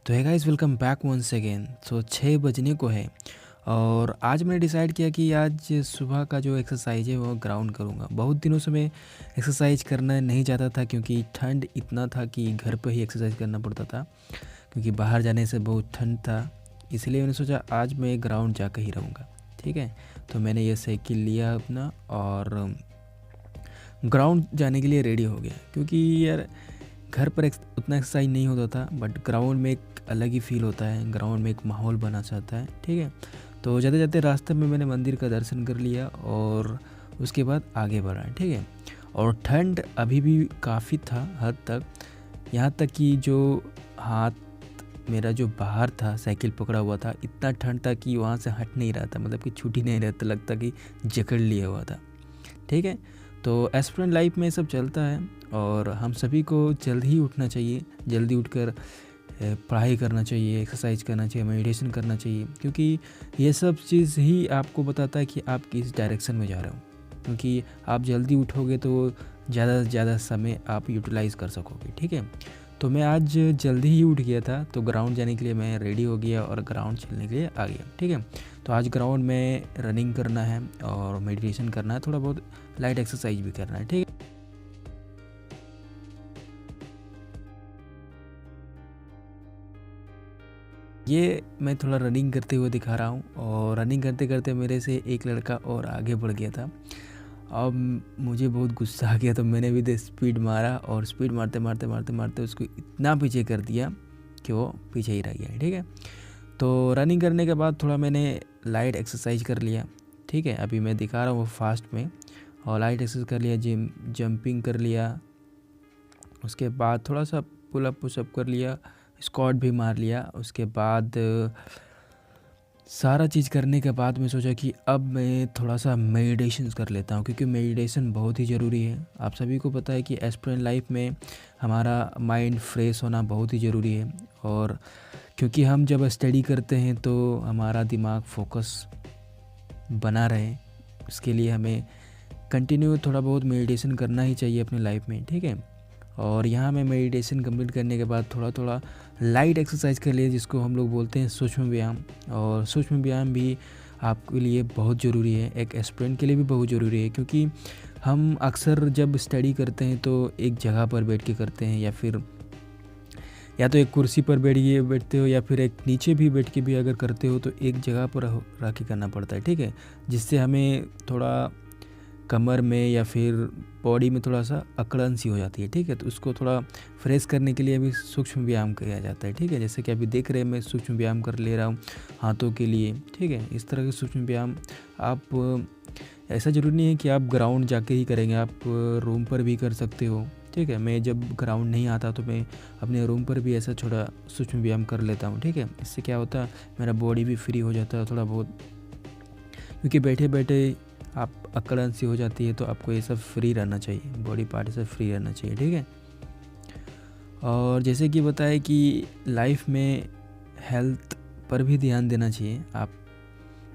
तो है guys, welcome back once again. So 6 बजने को है और आज मैंने डिसाइड किया कि आज सुबह का जो एक्सरसाइज है वो ग्राउंड करूँगा। बहुत दिनों से मैं एक्सरसाइज करना नहीं चाहता था क्योंकि ठंड इतना था कि घर पे ही एक्सरसाइज करना पड़ता था, क्योंकि बाहर जाने से बहुत ठंड था। इसलिए मैंने सोचा आज मैं ग्राउंड जाकर ही रहूँगा। ठीक है, तो मैंने ये साइकिल लिया अपना और ग्राउंड जाने के लिए रेडी हो गया, क्योंकि यार घर पर उतना एक्सरसाइज नहीं होता था, बट ग्राउंड में एक अलग ही फील होता है। ग्राउंड में एक माहौल बना चाहता है। ठीक है, तो जाते जाते रास्ते में मैंने मंदिर का दर्शन कर लिया और उसके बाद आगे बढ़ा। ठीक है, और ठंड अभी भी काफ़ी था हद तक, यहाँ तक कि जो हाथ मेरा जो बाहर था साइकिल पकड़ा हुआ था, इतना ठंड था कि वहाँ से हट नहीं रहा था, मतलब कि छूटी नहीं रहता, लगता कि जकड़ लिया हुआ था। ठीक है, तो एस्पिरेंट लाइफ में सब चलता है और हम सभी को जल्द ही उठना चाहिए, जल्दी उठकर पढ़ाई करना चाहिए, एक्सरसाइज करना चाहिए, मेडिटेशन करना चाहिए, क्योंकि ये सब चीज़ ही आपको बताता है कि आप किस डायरेक्शन में जा रहे हो। क्योंकि आप जल्दी उठोगे तो ज़्यादा से ज़्यादा समय आप यूटिलाइज़ कर सकोगे। ठीक है, तो मैं आज जल्दी ही उठ गया था, तो ग्राउंड जाने के लिए मैं रेडी हो गया और ग्राउंड चलने के लिए आ गया। ठीक है, तो आज ग्राउंड में रनिंग करना है और मेडिटेशन करना है, थोड़ा बहुत लाइट एक्सरसाइज भी करना है। ठीक है, ये मैं थोड़ा रनिंग करते हुए दिखा रहा हूँ और रनिंग करते करते मेरे से एक लड़का और आगे बढ़ गया था। अब मुझे बहुत गुस्सा आ गया, तो मैंने भी स्पीड मारा और स्पीड मारते मारते मारते मारते उसको इतना पीछे कर दिया कि वो पीछे ही रह गया। ठीक है, तो रनिंग करने के बाद थोड़ा मैंने लाइट एक्सरसाइज कर लिया। ठीक है, अभी मैं दिखा रहा हूँ वो फास्ट में, और लाइट एक्सरसाइज कर लिया, जंपिंग कर लिया, उसके बाद थोड़ा सा पुलअप पुशअप कर लिया, स्क्वाट भी मार लिया। उसके बाद सारा चीज़ करने के बाद मैं सोचा कि अब मैं थोड़ा सा मेडिटेशन कर लेता हूँ, क्योंकि मेडिटेशन बहुत ही ज़रूरी है। आप सभी को पता है कि एस्पिरेंट लाइफ में हमारा माइंड फ्रेश होना बहुत ही ज़रूरी है, और क्योंकि हम जब स्टडी करते हैं तो हमारा दिमाग फोकस बना रहे, उसके लिए हमें कंटिन्यू थोड़ा बहुत मेडिटेशन करना ही चाहिए अपनी लाइफ में। ठीक है, और यहाँ मैं मेडिटेशन कंप्लीट करने के बाद थोड़ा थोड़ा लाइट एक्सरसाइज कर लिए, जिसको हम लोग बोलते हैं सूक्ष्म व्यायाम। और सूक्ष्म व्यायाम भी आपके लिए बहुत ज़रूरी है, एक एस्पिरेंट के लिए भी बहुत ज़रूरी है, क्योंकि हम अक्सर जब स्टडी करते हैं तो एक जगह पर बैठ के करते हैं, या तो एक कुर्सी पर बैठते हो, या फिर एक नीचे भी बैठ के भी अगर करते हो तो एक जगह पर रह के करना पड़ता है। ठीक है, जिससे हमें थोड़ा कमर में या फिर बॉडी में थोड़ा सा अकड़न सी हो जाती है। ठीक है, तो उसको थोड़ा फ्रेश करने के लिए भी सूक्ष्म व्यायाम किया जाता है। ठीक है, जैसे कि अभी देख रहे हैं मैं सूक्ष्म व्यायाम कर ले रहा हूँ हाथों के लिए। ठीक है, इस तरह के सूक्ष्म व्यायाम आप ऐसा ज़रूरी नहीं है कि आप ग्राउंड जाके ही करेंगे, आप रूम पर भी कर सकते हो। ठीक है, मैं जब ग्राउंड नहीं आता तो मैं अपने रूम पर भी ऐसा छोटा सूक्ष्म व्यायाम कर लेता हूँ। ठीक है, इससे क्या होता है, मेरा बॉडी भी फ्री हो जाता है थोड़ा बहुत, क्योंकि बैठे बैठे आप अकड़न सी हो जाती है, तो आपको ये सब फ्री रहना चाहिए, बॉडी पार्ट से फ्री रहना चाहिए। ठीक है, और जैसे कि बताया कि लाइफ में हेल्थ पर भी ध्यान देना चाहिए आप,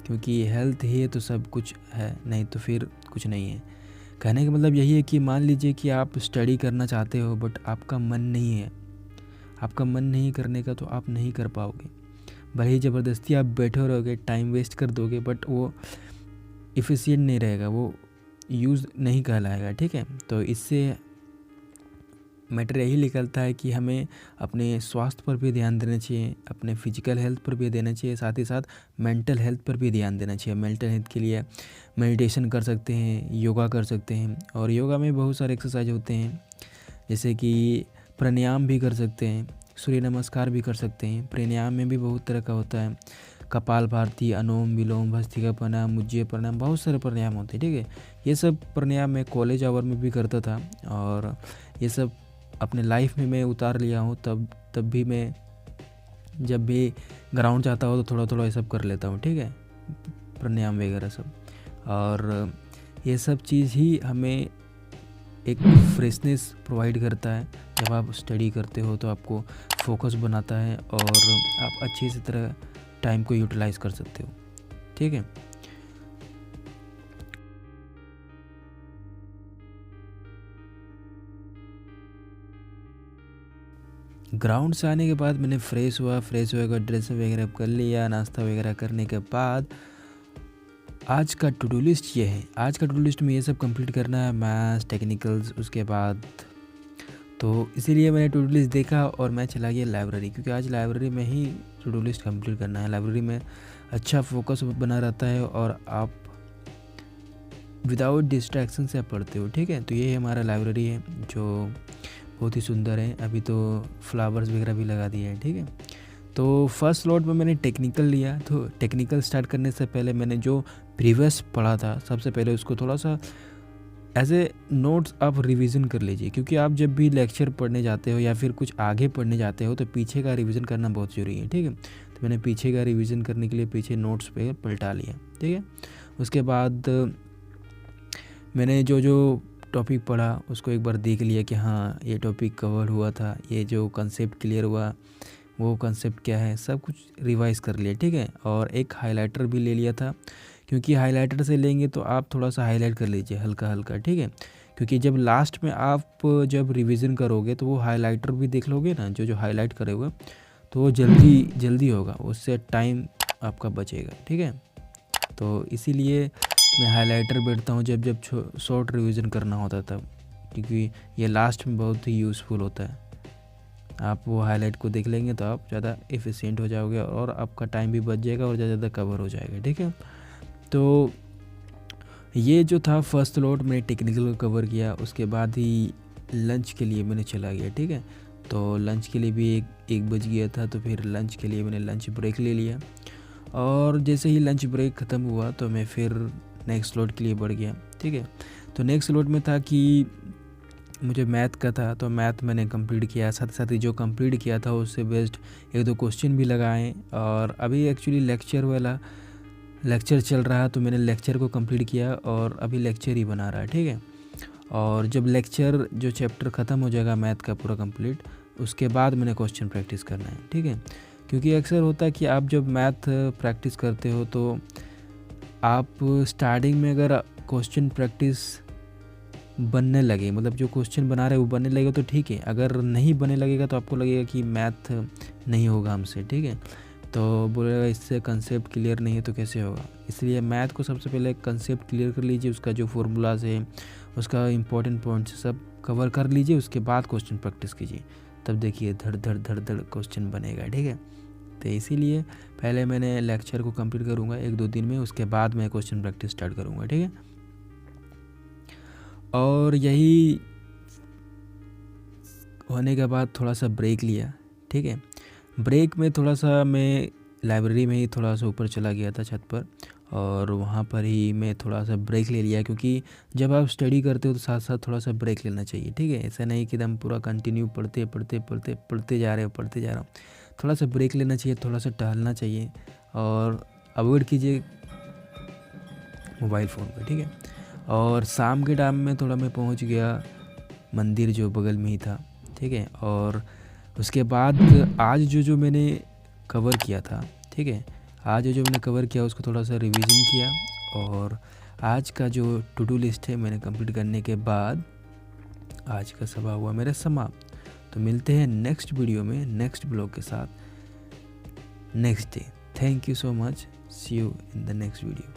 क्योंकि हेल्थ ही है तो सब कुछ है, नहीं तो फिर कुछ नहीं है। कहने का मतलब यही है कि मान लीजिए कि आप स्टडी करना चाहते हो बट आपका मन नहीं है, आपका मन नहीं करने का, तो आप नहीं कर पाओगे। भले ही ज़बरदस्ती आप बैठे रहोगे, टाइम वेस्ट कर दोगे, बट वो इफ़िशिएंट नहीं रहेगा, वो यूज़ नहीं कहलाएगा। ठीक है, तो इससे मैटर यही निकलता है कि हमें अपने स्वास्थ्य पर भी ध्यान देना चाहिए, अपने फिजिकल हेल्थ पर भी देना चाहिए, साथ ही साथ मेंटल हेल्थ पर भी ध्यान देना चाहिए। मेंटल हेल्थ के लिए मेडिटेशन कर सकते हैं, योगा कर सकते हैं, और योगा में बहुत सारे एक्सरसाइज होते हैं, जैसे कि प्राणायाम भी कर सकते हैं, सूर्य नमस्कार भी कर सकते हैं। प्राणायाम में भी बहुत तरह का होता है, कपाल भारती, अनुलोम विलोम, भस्त्रिका प्राणायाम, उज्जय प्राणायाम, बहुत सारे प्राणायाम होते हैं। ठीक है, ये सब प्राणायाम मैं कॉलेज आवर में भी करता था, और ये सब अपने लाइफ में मैं उतार लिया हूँ। तब भी मैं जब भी ग्राउंड जाता हूँ तो थोड़ा थोड़ा ये सब कर लेता हूँ। ठीक है, प्राणायाम वगैरह सब, और ये सब चीज़ ही हमें एक फ्रेशनेस प्रोवाइड करता है। जब आप स्टडी करते हो तो आपको फोकस बनाता है और आप अच्छी से तरह टाइम को यूटिलाइज़ कर सकते हो। ठीक है, ग्राउंड से आने के बाद मैंने फ्रेश हुआ, फ्रेश होकर ड्रेस वगैरह कर लिया, नाश्ता वगैरह करने के बाद आज का टू डू लिस्ट ये है। आज का टू डू लिस्ट में ये सब कंप्लीट करना है, मैथ्स, टेक्निकल्स, उसके बाद तो इसीलिए मैंने टू डू लिस्ट देखा और मैं चला गया लाइब्रेरी, क्योंकि आज लाइब्रेरी में ही टू डू लिस्ट कंप्लीट करना है। लाइब्रेरी में अच्छा फोकस बना रहता है और आप विदाउट डिस्ट्रैक्शन से आप पढ़ते हो, ठीक है। तो ये हमारा लाइब्रेरी है जो बहुत ही सुंदर है। अभी तो फ्लावर्स वगैरह भी लगा दिए हैं, ठीक है। तो फर्स्ट स्लॉट में मैंने टेक्निकल लिया। तो टेक्निकल स्टार्ट करने से पहले मैंने जो प्रीवियस पढ़ा था सबसे पहले उसको थोड़ा सा एज ए नोट्स आप रिवीजन कर लीजिए, क्योंकि आप जब भी लेक्चर पढ़ने जाते हो या फिर कुछ आगे पढ़ने जाते हो तो पीछे का रिवीजन करना बहुत ज़रूरी है, ठीक है। तो मैंने पीछे का रिवीजन करने के लिए पीछे नोट्स पे पलटा लिया, ठीक है। उसके बाद मैंने जो जो टॉपिक पढ़ा उसको एक बार देख लिया कि हाँ ये टॉपिक कवर हुआ था, ये जो कंसेप्ट क्लियर हुआ वो कंसेप्ट क्या है, सब कुछ रिवाइज़ कर लिया, ठीक है। और एक हाइलाइटर भी ले लिया था, क्योंकि हाइलाइटर से लेंगे तो आप थोड़ा सा हाईलाइट कर लीजिए हल्का हल्का, ठीक है। क्योंकि जब लास्ट में आप जब रिवीजन करोगे तो वो हाइलाइटर भी देख लोगे ना, जो जो हाईलाइट करोगे तो वो जल्दी होगा, उससे टाइम आपका बचेगा, ठीक है। तो इसीलिए मैं हाइलाइटर बैठता हूँ जब जब शॉर्ट रिवीजन करना होता तब, क्योंकि ये लास्ट में बहुत ही यूज़फुल होता है। आप वो हाईलाइट को देख लेंगे तो आप ज़्यादा एफिशिएंट हो जाओगे और आपका टाइम भी बच जाएगा और ज़्यादा कवर हो जाएगा, ठीक है। तो ये जो था फर्स्ट स्लॉट मैंने टेक्निकल को कवर किया। उसके बाद ही लंच के लिए मैंने चला गया, ठीक है। तो लंच के लिए भी एक बज गया था, तो फिर लंच के लिए मैंने लंच ब्रेक ले लिया। और जैसे ही लंच ब्रेक ख़त्म हुआ तो मैं फिर नेक्स्ट स्लॉट के लिए बढ़ गया, ठीक है। तो नेक्स्ट स्लॉट में था कि मुझे मैथ का था, तो मैथ मैंने कंप्लीट किया। साथ साथ ही जो कंप्लीट किया था उससे बेस्ट एक दो क्वेश्चन भी लगाए। और अभी एक्चुअली लेक्चर चल रहा है, तो मैंने लेक्चर को कंप्लीट किया और अभी लेक्चर ही बना रहा है, ठीक है। और जब लेक्चर जो चैप्टर ख़त्म हो जाएगा मैथ का पूरा कंप्लीट, उसके बाद मैंने क्वेश्चन प्रैक्टिस करना है, ठीक है। क्योंकि अक्सर होता है कि आप जब मैथ प्रैक्टिस करते हो तो आप स्टार्टिंग में अगर क्वेश्चन प्रैक्टिस बनने लगे, मतलब जो क्वेश्चन बना रहे हैं वो बनने लगेगा तो ठीक है, अगर नहीं बनने लगेगा तो आपको लगेगा कि मैथ नहीं होगा हमसे, ठीक है। तो बोलेगा इससे कंसेप्ट क्लियर नहीं है तो कैसे होगा। इसलिए मैथ को सबसे पहले कंसेप्ट क्लियर कर लीजिए, उसका जो फॉर्मूलाज है, उसका इंपॉर्टेंट पॉइंट्स सब कवर कर लीजिए, उसके बाद क्वेश्चन प्रैक्टिस कीजिए, तब देखिए धड़ धड़ क्वेश्चन बनेगा, ठीक है। तो इसीलिए पहले मैंने लेक्चर को कंप्लीट करूँगा 1-2 दिन में, उसके बाद मैं क्वेश्चन प्रैक्टिस स्टार्ट करूँगा, ठीक है। और यही होने के बाद थोड़ा सा ब्रेक लिया, ठीक है। ब्रेक में थोड़ा सा मैं लाइब्रेरी में ही थोड़ा सा ऊपर चला गया था छत पर, और वहाँ पर ही मैं थोड़ा सा ब्रेक ले लिया, क्योंकि जब आप स्टडी करते हो तो साथ साथ थोड़ा सा ब्रेक लेना चाहिए, ठीक है। ऐसा नहीं कि एकदम पूरा कंटिन्यू पढ़ते जा रहे हो। थोड़ा सा ब्रेक लेना चाहिए, थोड़ा सा टहलना चाहिए और अवॉइड कीजिए मोबाइल फ़ोन को, ठीक है। और शाम के टाइम में थोड़ा मैं पहुंच गया मंदिर जो बगल में ही था, ठीक है। और उसके बाद आज जो मैंने कवर किया था, ठीक है, आज जो मैंने कवर किया उसको थोड़ा सा रिवीजन किया। और आज का जो टू डू लिस्ट है मैंने कंप्लीट करने के बाद आज का सभा हुआ मेरा समाप्त। तो मिलते हैं नेक्स्ट वीडियो में नेक्स्ट ब्लॉग के साथ next day. Thank you so much, see you in the next video.